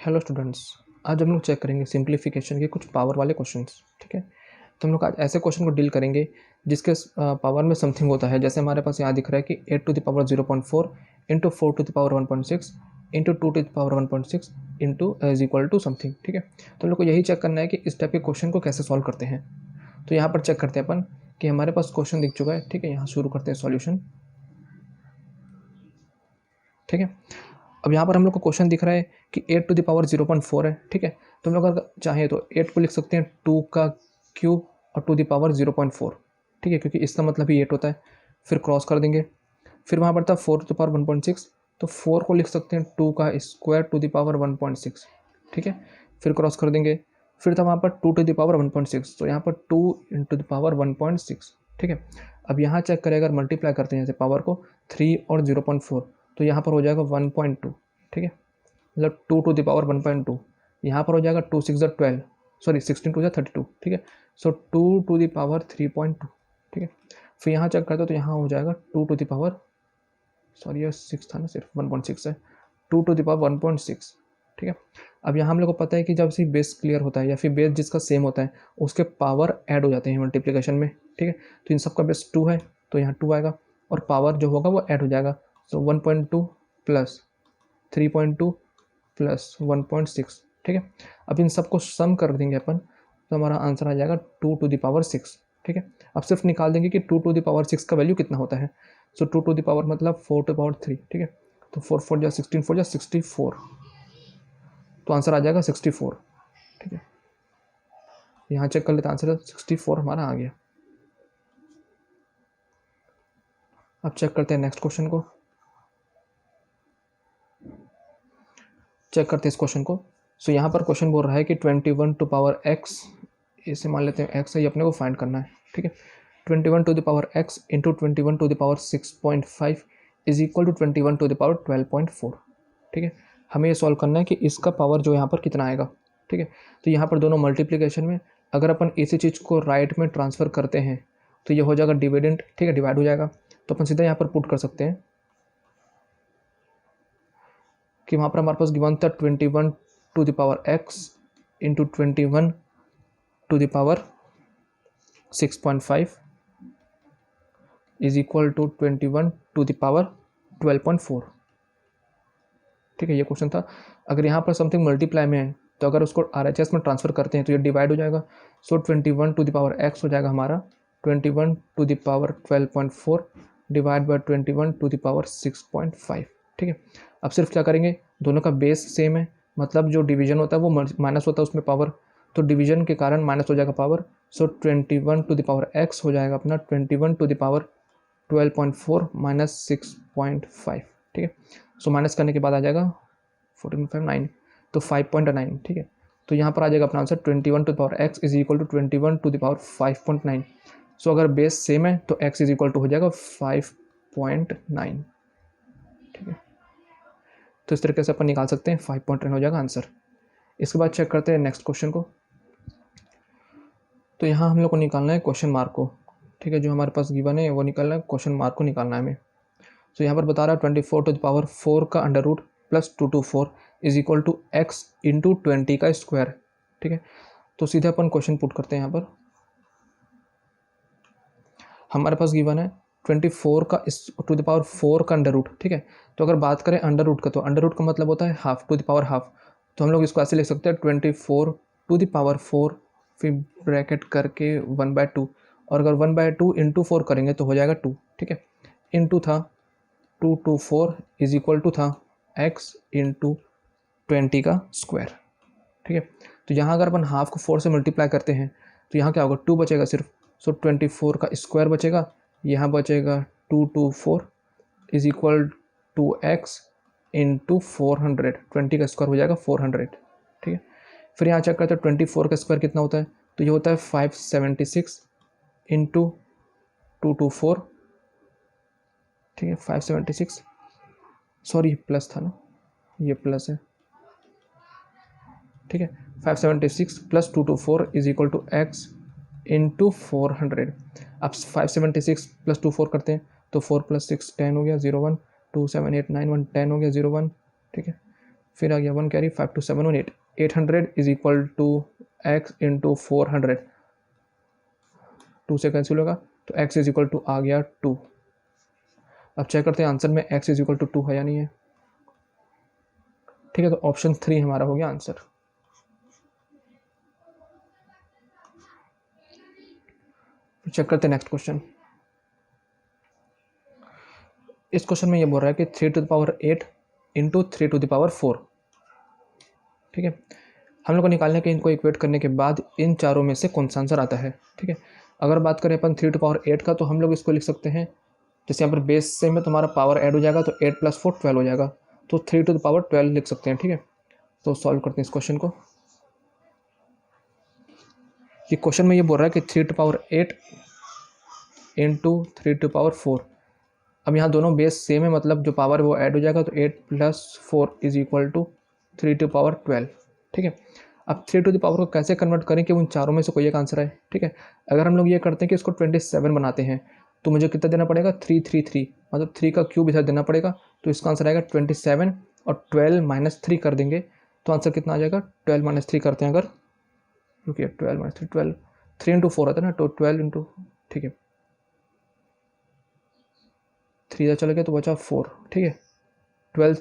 Hello students, आज हम लोग चेक करेंगे सिंप्लीफिकेशन के कुछ पावर वाले क्वेश्चंस। ठीक है, तो हम लोग आज ऐसे क्वेश्चन को डील करेंगे जिसके पावर में समथिंग होता है। जैसे हमारे पास यहाँ दिख रहा है कि 8 to the power 0.4 into 4 to the power 1.6 into 2 to the power 1.6 into is equal to something. ठीक है, तो हम लोग को यही चेक करना है कि इस टाइप के क्वेश्चन को कैसे सॉल्व करते हैं। तो यहाँ पर चेक करते हैं अपन कि हमारे पास क्वेश्चन दिख चुका है। ठीक है, यहाँ शुरू करते हैं सॉल्यूशन। ठीक है, अब यहाँ पर हम लोग को क्वेश्चन दिख रहा है कि 8 टू द पावर 0.4 है। ठीक है, तो हम लोग अगर चाहें तो 8 को लिख सकते हैं 2 का क्यूब और टू द पावर 0.4। ठीक है, क्योंकि इसका मतलब ही 8 होता है। फिर क्रॉस कर देंगे। फिर वहाँ पर था 4 टू द पावर 1.6, तो 4 को लिख सकते हैं 2 का स्क्वायर टू द पावर 1.6। ठीक है, फिर क्रॉस कर देंगे। फिर था वहाँ पर 2 टू द पावर 1.6, तो यहाँ पर 2 इंटू द पावर 1.6। ठीक है, अब यहाँ चेक करें, अगर मल्टीप्लाई करते हैं जैसे पावर को 3 और 0.4, तो यहाँ पर हो जाएगा 1.2। ठीक है, मतलब 2 टू द पावर 1.2। यहाँ पर हो जाएगा 2 6 12, सॉरी 16 2 32। ठीक है, सो 2 टू द पावर 3.2। ठीक है, फिर यहाँ चेक करते हो तो यहाँ हो जाएगा 2 टू द पावर, सॉरी ये 6 था ना, सिर्फ 1.6 है, 2 टू द पावर 1.6। ठीक है, अब यहाँ हम लोग को पता है कि जब से बेस क्लियर होता है या फिर बेस जिसका सेम होता है उसके पावर ऐड हो जाते हैं मल्टीप्लिकेशन में। ठीक है, तो इन सब का बेस 2 है तो यहाँ 2 आएगा और पावर जो होगा वो ऐड हो जाएगा। सो 1.2 प्लस 3.2 प्लस 1.6। ठीक है, अब इन सबको सम कर देंगे अपन तो हमारा आंसर आ जाएगा 2 टू द पावर 6। ठीक है, अब सिर्फ निकाल देंगे कि 2 टू द पावर 6 का वैल्यू कितना होता है। सो 2 टू द पावर मतलब 4 टू पावर 3। ठीक है, तो 4 4 जा 16 4 जा 64, तो आंसर आ जाएगा 64। ठीक है, यहाँ चेक कर लेते आंसर 64 हमारा आ गया। अब चेक करते हैं नेक्स्ट क्वेश्चन को। चेक करते हैं इस क्वेश्चन को। सो यहाँ पर क्वेश्चन बोल रहा है कि 21 टू पावर x, इसे मान लेते हैं x है, ये अपने को फाइंड करना है। ठीक है, 21 to the power x into 21 to the power 6.5 is equal to 21 to the power 12.4। ठीक है, हमें ये सॉल्व करना है कि इसका पावर जो यहाँ पर कितना आएगा। ठीक है, तो यहाँ पर दोनों मल्टीप्लिकेशन में अगर अपन इसी चीज़ को राइट में ट्रांसफ़र करते हैं तो ये हो जाएगा डिविडेंड। ठीक है, डिवाइड हो जाएगा, तो अपन सीधा यहाँ पर पुट कर सकते हैं कि वहाँ पर हमारे पास गिवन था 21 to the power x into 21 to the power 6.5 is equal to 21 to the power 12.4। ठीक है, ये क्वेश्चन था। अगर यहाँ पर समथिंग मल्टीप्लाई में है तो अगर उसको RHS में ट्रांसफ़र करते हैं तो ये डिवाइड हो जाएगा। So 21 to the power x हो जाएगा हमारा 21 to the power 12.4 divide by 21 to the power 6.5। ठीक है, अब सिर्फ क्या करेंगे, दोनों का बेस सेम है, मतलब जो डिवीजन होता है वो माइनस होता है उसमें पावर, तो डिवीजन के कारण माइनस हो जाएगा power. So 21 to the power x हो जाएगा अपना 21 टू द पावर 12.4 माइनस 6.5। ठीक है, सो माइनस करने के बाद आ जाएगा 14.9, तो 5.9। ठीक है, तो यहाँ पर आ जाएगा अपना answer 21 to the power x is equal to 21 to the power 5.9। So अगर बेस सेम है तो x इज इक्वल टू हो जाएगा 5.9। ठीक है, तो इस तरीके से अपन निकाल सकते हैं 5.9 हो जाएगा आंसर। इसके बाद चेक करते हैं नेक्स्ट क्वेश्चन को। तो यहाँ हम लोग को निकालना है क्वेश्चन मार्क को। ठीक है, जो हमारे पास गिवन है वो निकालना है, क्वेश्चन मार्क को निकालना है हमें। तो यहाँ पर बता रहा है 24 टू द पावर 4 का under root plus 224 is equal to x into 20 का स्क्वायर। ठीक है, तो सीधे अपन क्वेश्चन पुट करते हैं। यहाँ पर हमारे पास गिवन है 24 का टू द पावर 4 का अंडर रूट। ठीक है, तो अगर बात करें अंडर रूट का तो अंडर रूट का मतलब होता है half, to the power half. तो हम लोग इसको ऐसे लिख सकते हैं 24 टू द पावर 4 फिर ब्रैकेट करके 1/2, और अगर 1/2 इंटू 4 करेंगे तो हो जाएगा 2। ठीक है, इंटू था 2 टू 4 इज इक्वल टू था x इंटू 20 का स्क्वायर। ठीक है, तो यहाँ अगर अपन हाफ को 4 से मल्टीप्लाई करते हैं तो यहाँ क्या होगा, 2 बचेगा सिर्फ। सो 24 का स्क्वायर बचेगा, यहाँ बचेगा 2 to 4 is equal to x into 400, 20 का स्क्वायर हो जाएगा 400। ठीक है, फिर यहाँ चेक करते हैं 24 का स्क्वायर कितना होता है, तो ये होता है 576 इंटू 224। ठीक है, 576, सॉरी प्लस था ना, ये प्लस है। ठीक है, 576 plus 224 is equal to x into 400। अब 576 प्लस 24 करते हैं तो 4 प्लस 6 10 हो गया 01, 2 7 8 9 1 10 हो गया 01। ठीक है, फिर आ गया 1 carry 5 2 7 1 8, 800 is equal to x into 400, 2 से कैंसिल होगा तो x इज इक्वल टू आ गया 2। अब चेक करते हैं आंसर में x इज इक्वल टू 2 है या नहीं है। ठीक है, तो ऑप्शन 3 हमारा हो गया आंसर। चेक करते हैं नेक्स्ट क्वेश्चन। इस क्वेश्चन में ये बोल रहा है कि 3 to the power 8 into 3 to the power 4। ठीक है, हम लोग को निकालने के इनको इक्वेट करने के बाद इन चारों में से कौन सा आंसर आता है। ठीक है, अगर बात करें अपन 3 टू पावर 8 का, तो हम लोग इसको लिख सकते हैं, जैसे यहाँ पर बेस से में तुम्हारा पावर ऐड हो जाएगा तो 8 + 4 12 हो जाएगा, तो 3 टू द पावर 12 लिख सकते हैं। ठीक है, तो सॉल्व करते हैं इस क्वेश्चन को। ये क्वेश्चन में ये बोल रहा है कि 3 to power 8 into 3 to power 4। अब यहाँ दोनों बेस सेम है, मतलब जो पावर है वो ऐड हो जाएगा, तो 8 + 4 is equal to 3 to power 12। ठीक है, अब 3 टू द पावर को कैसे कन्वर्ट करें कि उन चारों में से कोई एक आंसर आए। ठीक है, अगर हम लोग ये करते हैं कि इसको 27 बनाते हैं, तो मुझे कितना देना पड़ेगा 3 3 3, मतलब 3 का क्यूब इधर देना पड़ेगा, तो इसका आंसर आएगा 27 और 12 - 3 कर देंगे तो आंसर कितना आ जाएगा। 12 - 3 करते हैं अगर, रुकिए 12 - 3 12, 3 × 4 आता है ना, तो 12 इंटू, ठीक है 3 इधर चला गया तो बचा 4। ठीक है, 12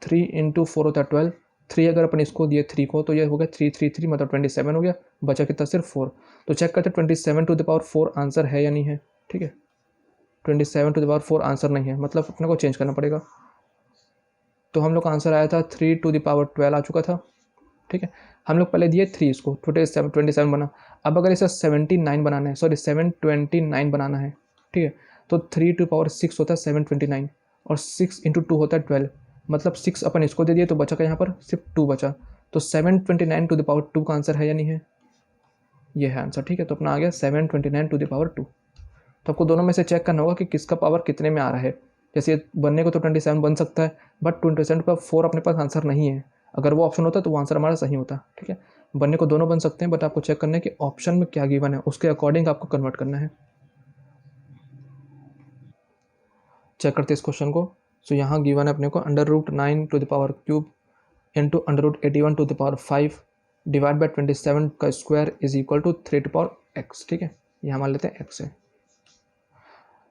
3 × 4 होता है 12, 3 अगर अपन इसको दिए 3 को, तो ये हो गया 3 3 3 मतलब 27 हो गया, बचा कितना सिर्फ 4। तो चेक करते हैं 27 टू द पावर 4 आंसर है या नहीं है। ठीक है, 27 टू द पावर 4 आंसर नहीं है, मतलब अपने को चेंज करना पड़ेगा। तो हम लोग का आंसर आया था 3 टू द पावर 12 आ चुका था। ठीक है, हम लोग पहले दिए 3, इसको 27 बना। अब अगर इसे 79 बनाना है, सॉरी 729 बनाना है, ठीक है, तो 3 टू पावर 6 होता है 729 और 6 × 2 होता है 12, मतलब 6 अपन इसको दे दिए तो बचा का यहाँ पर सिर्फ 2 बचा, तो 729 टू द पावर 2 का आंसर है या नहीं है, ये है आंसर। ठीक है, तो अपना आ गया 729 टू द पावर 2। तो आपको दोनों में से चेक करना होगा कि किसका पावर कितने में आ रहा है। जैसे ये बनने को तो 27 बन सकता है, बट 27 पर 4 अपने पास आंसर नहीं है। अगर वो ऑप्शन होता तो वो आंसर हमारा सही होता। ठीक है, बनने को दोनों बन सकते हैं, बट आपको चेक करना है कि ऑप्शन में क्या गिवन है, उसके अकॉर्डिंग आपको कन्वर्ट करना है। चेक करते हैं इस क्वेश्चन को। सो यहाँ गिवन है अपने को √9 to the power cube into √81 to the power 5 divide by 27 का square is equal to 3 to power x। ठीक है, यहाँ मान लेते हैं x है।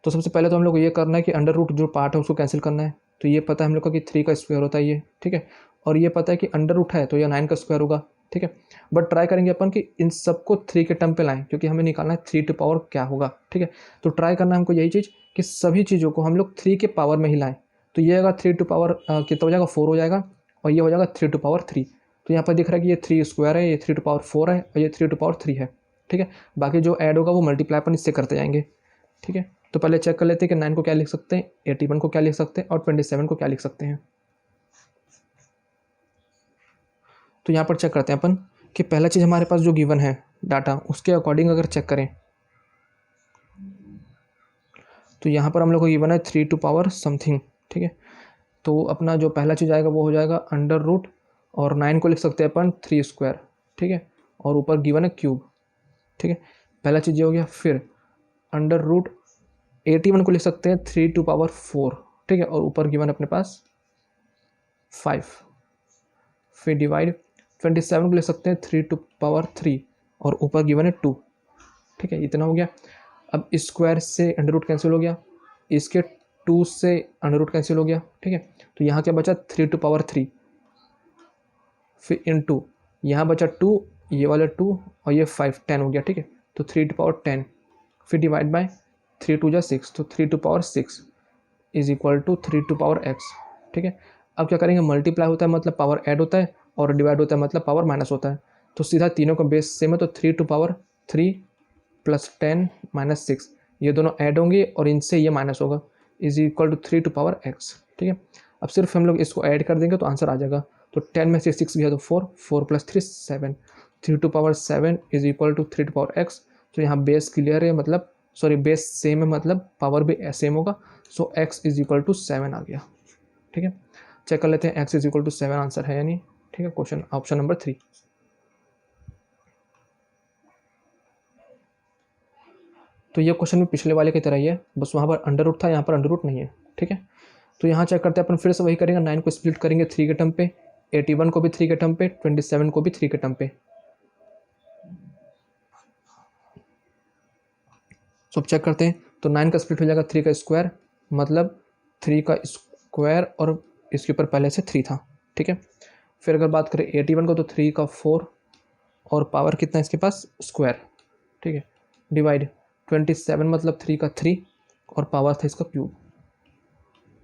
तो सबसे पहले तो हम लोग को ये करना है कि अंडर रूट जो पार्ट है उसको कैंसिल करना है। तो ये पता है हम लोग को कि 3 का स्क्वायर होता है ये। ठीक है, और ये पता है कि अंडर रूट है तो ये 9 का स्क्वायर होगा। ठीक है, बट ट्राई करेंगे अपन कि इन सबको 3 के टर्म पे लाएं, क्योंकि हमें निकालना है 3 टू पावर क्या होगा। ठीक है, तो ट्राई करना है हमको यही चीज़ कि सभी चीज़ों को हम लोग 3 के पावर में ही लाएँ। तो ये अगर 3 टू पावर कितना हो जाएगा 4 हो जाएगा, और ये हो जाएगा 3 टू पावर 3। तो यहाँ पर दिख रहा है कि ये 3 स्क्वायर है, ये 3 टू पावर 4 है और ये 3 टू पावर 3 है। ठीक है, बाकी जो ऐड होगा वो मल्टीप्लाई अपन इससे करते जाएंगे। ठीक है, तो पहले चेक कर लेते हैं कि 9 को क्या लिख सकते हैं, 81 को क्या लिख सकते हैं और 27 को क्या लिख सकते हैं। तो यहाँ पर चेक करते हैं अपन कि पहला चीज़ हमारे पास जो गिवन है डाटा, उसके अकॉर्डिंग अगर चेक करें तो यहाँ पर हम लोग को गिवन है 3 टू पावर समथिंग। ठीक है, तो अपना जो पहला चीज़ आएगा वो हो जाएगा अंडर रूट, और 9 को लिख सकते हैं अपन 3 स्क्वायर। ठीक है, और ऊपर गिवन है क्यूब। ठीक है, पहला चीज़ ये हो गया। फिर अंडर रूट 81 को लिख सकते हैं 3 टू पावर 4। ठीक है, और ऊपर गिवन अपने पास 5। फिर डिवाइड 27 को लिख सकते हैं 3 टू पावर 3 और ऊपर गिवन है 2। ठीक है, इतना हो गया। अब स्क्वायर से अंडर रूट कैंसिल हो गया, इसके 2 से अंडर रूट कैंसिल हो गया। ठीक है, तो यहाँ क्या बचा 3 टू पावर 3, फिर इन 2 यहाँ बचा 2, ये वाला 2 और ये 5, 10 हो गया। ठीक है, तो 3 टू पावर 10, फिर डिवाइड बाय 3 2 जा 6, तो 3 to power 6 is equal to 3 to power x। ठीक है, अब क्या करेंगे, मल्टीप्लाई होता है मतलब पावर ऐड होता है, और डिवाइड होता है मतलब पावर माइनस होता है। तो सीधा तीनों का बेस सेम है, तो 3 टू पावर 3 + 10 - 6, ये दोनों ऐड होंगे और इनसे ये माइनस होगा, is equal to 3 to power x। ठीक है, अब सिर्फ हम लोग इसको ऐड कर देंगे तो आंसर आ जाएगा। तो 10 में से 6 गया तो 4, 4 + 3 7, 3 to power 7 is equal to 3 to power x। तो यहाँ बेस क्लियर है, मतलब सॉरी बेस सेम है, मतलब पावर भी सेम होगा। So x is equal to 7 आ गया। ठीक है, चेक कर लेते हैं x is equal to 7 answer है या नहीं। ठीक है, क्वेश्चन ऑप्शन नंबर 3। तो ये क्वेश्चन भी पिछले वाले की तरह ही है, बस वहाँ पर अंडर रूट था, यहाँ पर अंडर रूट नहीं है। ठीक है, तो यहाँ चेक करते हैं अपन, फिर से वही करेंगे, 9 को स्प्लिट करेंगे 3 के टर्म पे, 81 को भी 3 के टर्म पे, 27 को भी 3 के टर्म पे। सो अब चेक करते हैं, तो 9 का स्प्लिट हो जाएगा 3 का स्क्वायर, मतलब 3 का स्क्वायर और इसके ऊपर पहले से 3 था, ठीक है। फिर अगर बात करें 81 को, तो 3 का 4 और पावर कितना है इसके पास, स्क्वायर, ठीक है, डिवाइड 27 मतलब 3 का 3 और पावर था इसका क्यूब,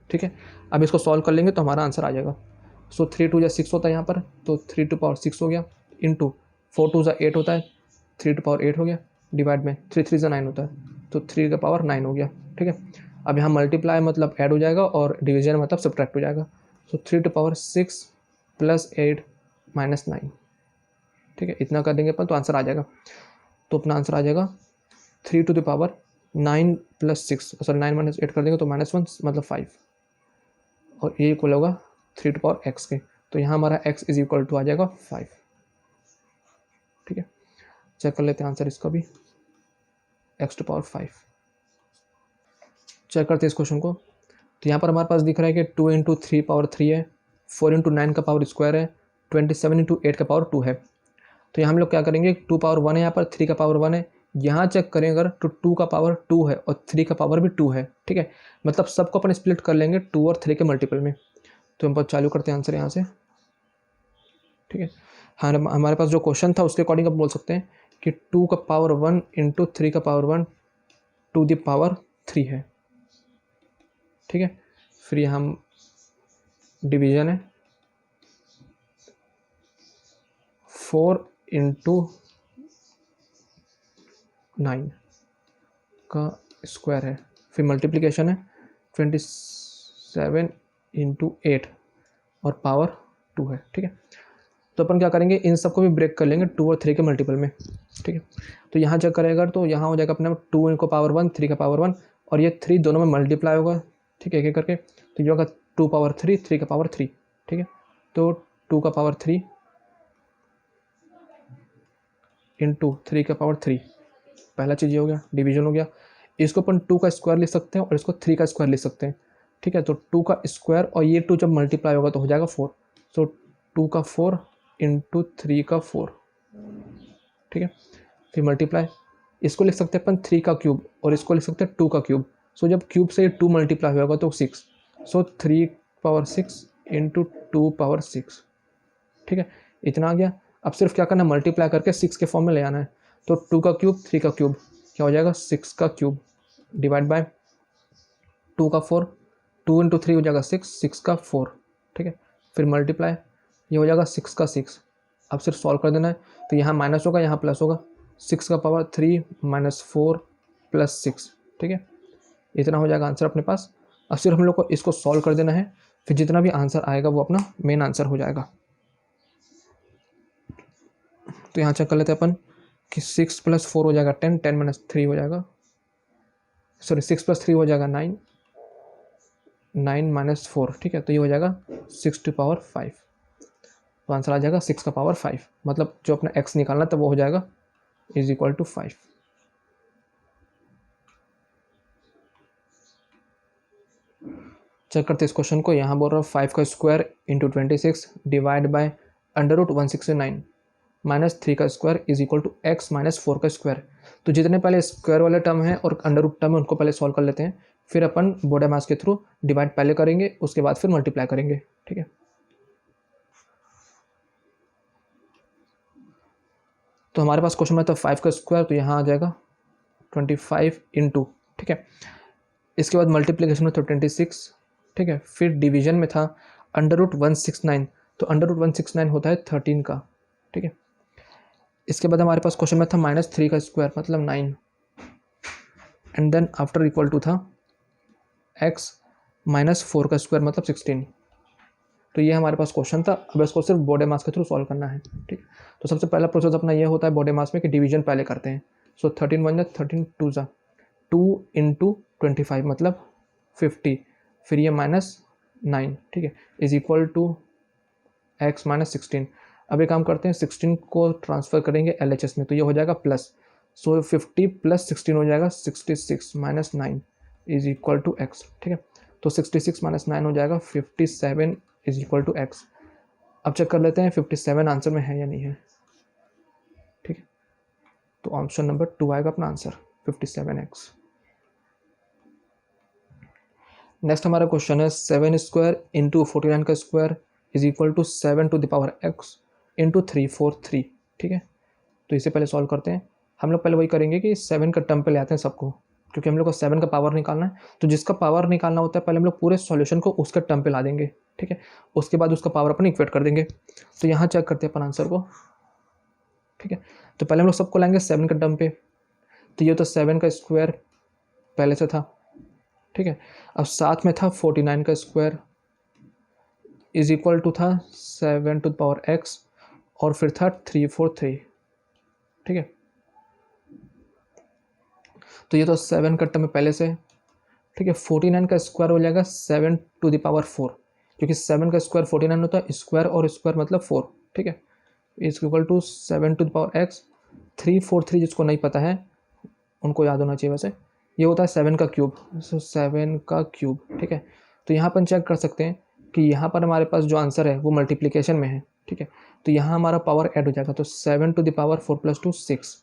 ठीक है। अब इसको सॉल्व कर लेंगे तो हमारा आंसर आ जाएगा। सो 3 टू 6 होता है यहाँ पर, तो 3 टू पावर 6 हो गया, इंटू 4 टू 8 होता है, 3 टू पावर 8 हो गया, डिवाइड में 3 3 9 होता है, तो 3 का पावर 9 हो गया, ठीक है। अब यहाँ मल्टीप्लाई मतलब ऐड हो जाएगा और डिवीजन मतलब सब्ट्रैक्ट हो जाएगा। सो 3 टू पावर 6 प्लस 8 माइनस 9, ठीक है, इतना कर देंगे अपन तो आंसर आ जाएगा। तो अपना आंसर आ जाएगा 3 to the power 9 plus 6, sorry 9 minus 8 कर देंगे तो -1 मतलब 5, और ये इक्वल होगा 3 टू पावर x के। तो यहाँ हमारा x इज इक्वल टू आ जाएगा 5, ठीक है। चेक कर लेते हैं आंसर इसका भी, x टू पावर 5। चेक करते हैं इस क्वेश्चन को, तो यहाँ पर हमारे पास दिख रहा है कि 2 इंटू 3 पावर 3 है, 4 इंटू 9 का पावर स्क्वायर है, 27 इंटू 8 का पावर 2 है। तो यहाँ हम लोग क्या करेंगे, 2 पावर 1 है, यहाँ पर 3 का पावर 1 है, यहाँ चेक करें अगर तो 2 का पावर 2 है और 3 का पावर भी 2 है, ठीक है। मतलब सबको अपन स्प्लिट कर लेंगे 2 और 3 के मल्टीपल में। तो हम चालू करते हैं आंसर यहाँ से, ठीक है। हाँ, हमारे पास जो क्वेश्चन था उसके अकॉर्डिंग आप बोल सकते हैं कि 2 का पावर 1 इंटू 3 का पावर 1 टू द पावर 3 है, ठीक है। फिर हम डिवीजन है 4 इंटू 9 का स्क्वायर है, फिर मल्टीप्लिकेशन है 27 इंटू 8 और पावर 2 है, ठीक है। तो अपन क्या करेंगे, इन सबको भी ब्रेक कर लेंगे 2 और 3 के मल्टीपल में, ठीक है। तो यहाँ चेक करेगा तो यहाँ हो जाएगा अपने 2 को पावर 1, 3 का पावर 1 और ये 3 दोनों में मल्टीप्लाई होगा, ठीक है, एक एक करके। तो ये होगा 2 पावर 3, 3 का पावर 3, ठीक है। तो 2 का पावर 3 इंटू 3 का पावर 3, पहला चीज़ ये हो गया, डिवीजन हो गया। इसको अपन 2 का स्क्वायर लिख सकते हैं और इसको 3 का स्क्वायर लिख सकते हैं, ठीक है। तो 2 का स्क्वायर और ये 2 जब मल्टीप्लाई होगा तो हो जाएगा 4। सो 2 का 4 इंटू 3 का 4, ठीक है। फिर मल्टीप्लाई, इसको लिख सकते हैं अपन 3 का क्यूब और इसको लिख सकते हैं 2 का क्यूब। सो जब क्यूब से 2 मल्टीप्लाई होगा तो 6, सो 3 पावर 6 इंटू 2 पावर 6, ठीक है, इतना आ गया। अब सिर्फ क्या करना है, मल्टीप्लाई करके 6 के फॉर्म में ले आना है। तो 2 का क्यूब, 3 का क्यूब क्या हो जाएगा, 6 का क्यूब, डिवाइड बाय 2 का 4, 2 इंटू 3 हो जाएगा 6, 6 का 4, ठीक है। फिर मल्टीप्लाई, ये हो जाएगा 6 का 6। अब सिर्फ सॉल्व कर देना है, तो यहाँ माइनस होगा, यहाँ प्लस होगा, 6 का पावर 3 माइनस 4 प्लस 6, ठीक है, इतना हो जाएगा आंसर अपने पास। अब सिर्फ हम लोग को इसको सॉल्व कर देना है, फिर जितना भी आंसर आएगा वो अपना मेन आंसर हो जाएगा। तो यहाँ चेक कर लेते हैं अपन कि 6 प्लस 4 हो जाएगा 10, 10 माइनस 3 हो जाएगा, सॉरी 6 प्लस 3 हो जाएगा 9, 9 माइनस 4, ठीक है। तो ये हो जाएगा 6 टू पावर 5। तो आंसर आ जाएगा 6 का पावर 5, मतलब जो अपना x निकालना था वो हो जाएगा इज इक्वल टू 5। चेक करते इस क्वेश्चन को, यहाँ बोल रहा है 5 का square into 26 divide by under root 169 minus 3 का square is equal to x minus 4 का स्क्वायर। तो जितने पहले स्क्वायर वाले टर्म है और अंडर रूट टर्म है उनको पहले सॉल्व कर लेते हैं, फिर अपन बोडे मास के थ्रू डिवाइड पहले करेंगे, उसके बाद फिर मल्टीप्लाई करेंगे, ठीक है। तो हमारे पास क्वेश्चन में था 5 का स्क्वायर, तो यहाँ आ जाएगा 25 इंटू, ठीक है। इसके बाद मल्टीप्लीकेशन में था 26, ठीक है। फिर डिवीजन में था अंडर रूट 169, तो अंडर रूट 169 होता है 13 का, ठीक है। इसके बाद हमारे पास क्वेश्चन में था -3 का स्क्वायर मतलब 9, and then after equal to था x माइनस 4 का स्क्वायर मतलब 16। तो ये हमारे पास क्वेश्चन था। अब इसको सिर्फ बॉडी मास के थ्रू सॉल्व करना है, ठीक। तो सबसे पहला प्रोसेस अपना ये होता है बॉडी मास में कि डिवीजन पहले करते हैं। सो 13 1 13 2 जा 2 इंटू 25 मतलब 50, फिर ये -9, ठीक है, is equal to x minus 16। अब एक काम करते हैं, 16 को ट्रांसफ़र करेंगे LHS में, तो ये हो जाएगा प्लस। सो 50 प्लस 16 हो जाएगा 66 minus 9 is equal to x, ठीक है। तो 66 माइनस 9 हो जाएगा 57 इज इक्वल टू x। अब चेक कर लेते हैं 57 आंसर में है या नहीं है। ठीक है, तो ऑप्शन नंबर 2 आएगा अपना आंसर 57x। नेक्स्ट हमारा क्वेश्चन है 7 स्क्वायर इंटू 49 का square is equal to 7 to the power x into 343। ठीक है, तो इसे पहले सॉल्व करते हैं। हम लोग पहले वही करेंगे कि 7 का टर्म पे ले आते हैं सबको, क्योंकि हम लोग को 7 का पावर निकालना है। तो जिसका पावर निकालना होता है पहले हम लोग पूरे सॉल्यूशन को उसके टर्म पे ला देंगे। ठीक है, उसके बाद उसका पावर अपन इक्वेट कर देंगे। तो यहाँ चेक करते हैं अपन आंसर को। ठीक है, तो पहले हम लोग सबको लाएंगे 7 का टर्म पे। तो ये तो 7 का स्क्वायर पहले से था। ठीक है, अब साथ में था 49 का स्क्वायर इज इक्वल टू था 7 टू द पावर x और फिर था 343। ठीक है, तो ये तो 7 का टर्म है पहले से। ठीक है, 49 का स्क्वायर हो जाएगा 7 टू द पावर 4, क्योंकि 7 का स्क्वायर 49 होता है, स्क्वायर और स्क्वायर मतलब 4। ठीक है, is equal to 7 to the power x। 343 जिसको नहीं पता है उनको याद होना चाहिए, वैसे ये होता है 7 का क्यूब। सो 7 का क्यूब। ठीक है, तो यहाँ पर चेक कर सकते हैं कि यहाँ पर हमारे पास जो आंसर है वो मल्टीप्लिकेशन में है। ठीक है, तो यहाँ हमारा पावर ऐड हो जाएगा, तो 7 to the power 4 plus 2 6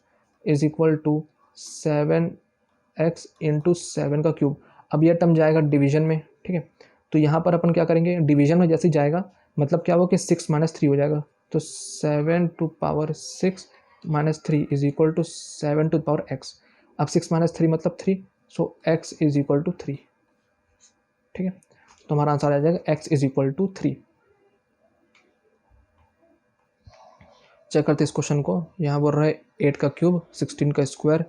is equal to 7x into 7 का क्यूब। अब यह टर्म जाएगा डिवीजन में। ठीक है, तो यहाँ पर अपन क्या करेंगे, डिवीजन में जैसे जाएगा मतलब क्या होगा कि 6 माइनस 3 हो जाएगा। तो 7 to power 6 minus 3 is equal to 7 to power x। अब 6 माइनस 3 मतलब 3, so x is equal to 3। ठीक है, तो हमारा आंसर आ जाएगा x is equal to 3। Check करते इस क्वेश्चन को। यहाँ बोल रहा है 8 का क्यूब 16 का square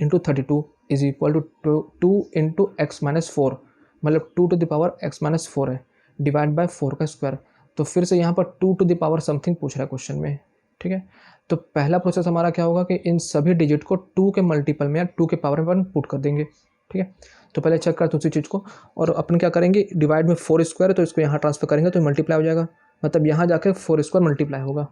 into 32 is equal to 2 into x minus 4, मतलब 2 to the power x minus 4 है, डिवाइड बाय 4 का स्क्वायर। तो फिर से यहाँ पर 2 टू द पावर समथिंग पूछ रहा है क्वेश्चन में। ठीक है, तो पहला प्रोसेस हमारा क्या होगा कि इन सभी डिजिट को 2 के मल्टीपल में या 2 के पावर में अपन पुट कर देंगे। ठीक है, तो पहले चेक करते उसी चीज़ को, और अपन क्या करेंगे, डिवाइड में 4 स्क्वायर है तो इसको यहाँ ट्रांसफर करेंगे तो मल्टीप्लाई हो जाएगा, मतलब यहाँ जाके 4 स्क्वायर मल्टीप्लाई होगा।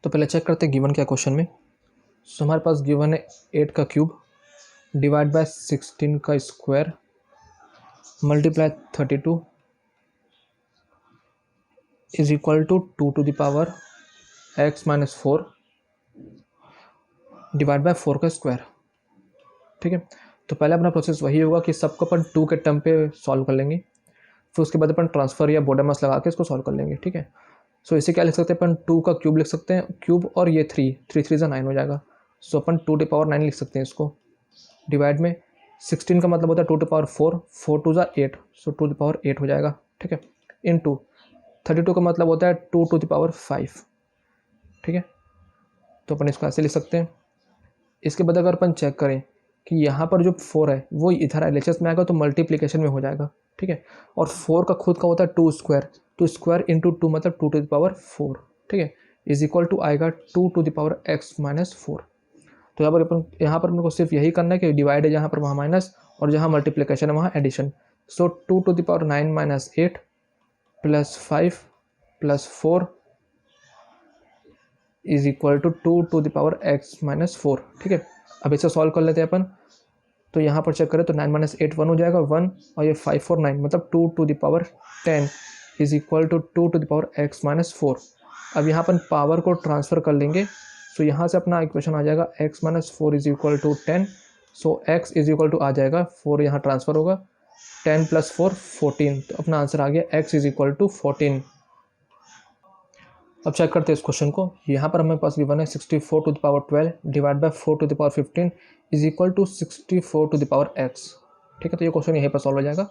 तो पहले चेक करते हैं गिवन क्या क्वेश्चन में। सो हमारे पास गिवन है 8 का क्यूब डिवाइड बाय 16 का square multiply 32 is equal to 2 to the power x minus 4 divide by 4 का स्क्वायर। ठीक है, तो पहले अपना प्रोसेस वही होगा कि सबको अपन 2 के टर्म पे सॉल्व कर लेंगे, फिर उसके बाद अपन ट्रांसफर या बॉर्डर मास लगा के इसको सॉल्व कर लेंगे। ठीक है, सो इसे क्या लिख सकते हैं अपन, 2 का क्यूब लिख सकते हैं, क्यूब और ये 3 3 जा 9 हो जाएगा। सो अपन 2 टू पावर 9 लिख सकते हैं इसको, डिवाइड में 16 का मतलब होता है 2 to power 4, 4 to 8, so 2 to power 8 हो जाएगा। ठीक है, इन 2 32 का मतलब होता है 2 टू द पावर 5। ठीक है, तो अपन इसको ऐसे लिख सकते हैं। इसके बाद अगर अपन चेक करें कि यहाँ पर जो 4 है वो इधर LHS में आएगा तो मल्टीप्लिकेशन में हो जाएगा। ठीक है, और 4 का खुद का होता है 2 स्क्वायर, तो स्क्वायर इंटू 2 मतलब 2 टू द पावर 4। ठीक है, इज इक्वल टू आएगा 2 to the power x minus 4। तो यहाँ पर अपने को सिर्फ यही करना है कि डिवाइड है जहाँ पर वहाँ माइनस, और जहाँ मल्टीप्लिकेशन है वहाँ addition. So 2 to the power 9 minus 8 plus 5 plus 4 is equal to 2 to the power x minus 4। ठीक है, अब इसे सॉल्व कर लेते हैं अपन। तो यहाँ पर चेक करें तो 9 माइनस 8 1 हो जाएगा 1, और ये 5 4 9 मतलब 2 to the power 10 is equal to 2 to the power x minus 4। अब यहाँ अपन पावर को ट्रांसफ़र कर लेंगे, सो यहाँ से अपना इक्वेशन आ जाएगा x minus 4 is equal to 10। So x is equal to आ जाएगा 4 यहाँ ट्रांसफ़र होगा, 10 प्लस 4 14, तो अपना आंसर आ गया x इज इक्वल टू 14। अब चेक करते हैं इस क्वेश्चन को। यहाँ पर हमें पास गिवन है 64 to the power 12 divide by 4 to the power 15 is equal to 64 to the power x। ठीक है, तो ये क्वेश्चन यहीं पर सॉल्व हो जाएगा।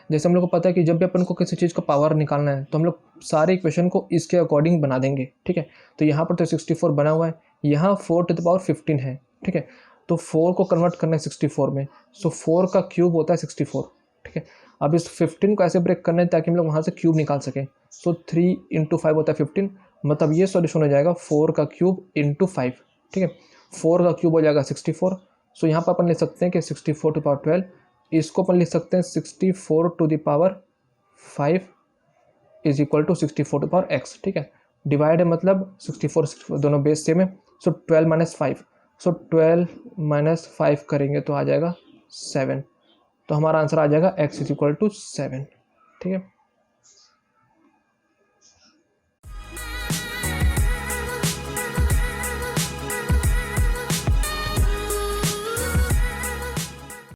जैसे हम लोग को पता है कि जब भी अपन को किसी चीज़ का पावर निकालना है तो हम लोग सारे इक्वेशन को इसके अकॉर्डिंग बना देंगे। ठीक है, तो यहाँ पर तो 64 बना हुआ है, यहाँ 4 टू द पावर 15 है। ठीक है, तो 4 को कन्वर्ट करना है 64 में, सो 4 का क्यूब होता है 64। ठीक है, अब इस 15 को ऐसे ब्रेक करना है ताकि हम लोग वहाँ से क्यूब निकाल सकें। सो 3 इंटू 5 होता है 15, मतलब ये सॉल्यूशन हो जाएगा 4 का क्यूब इंटू 5। ठीक है, 4 का क्यूब हो जाएगा 64। सो यहाँ पर अपन लिख सकते हैं कि 64 टू पावर 12, इसको अपन लिख सकते हैं 64 to the power 5 is equal to 64 to power x। ठीक है, डिवाइड है मतलब 64 दोनों बेस सेम है। सो 12 माइनस 5, सो 12 माइनस 5 करेंगे तो आ जाएगा 7। तो हमारा आंसर आ जाएगा x इज इक्वल टू 7। ठीक है,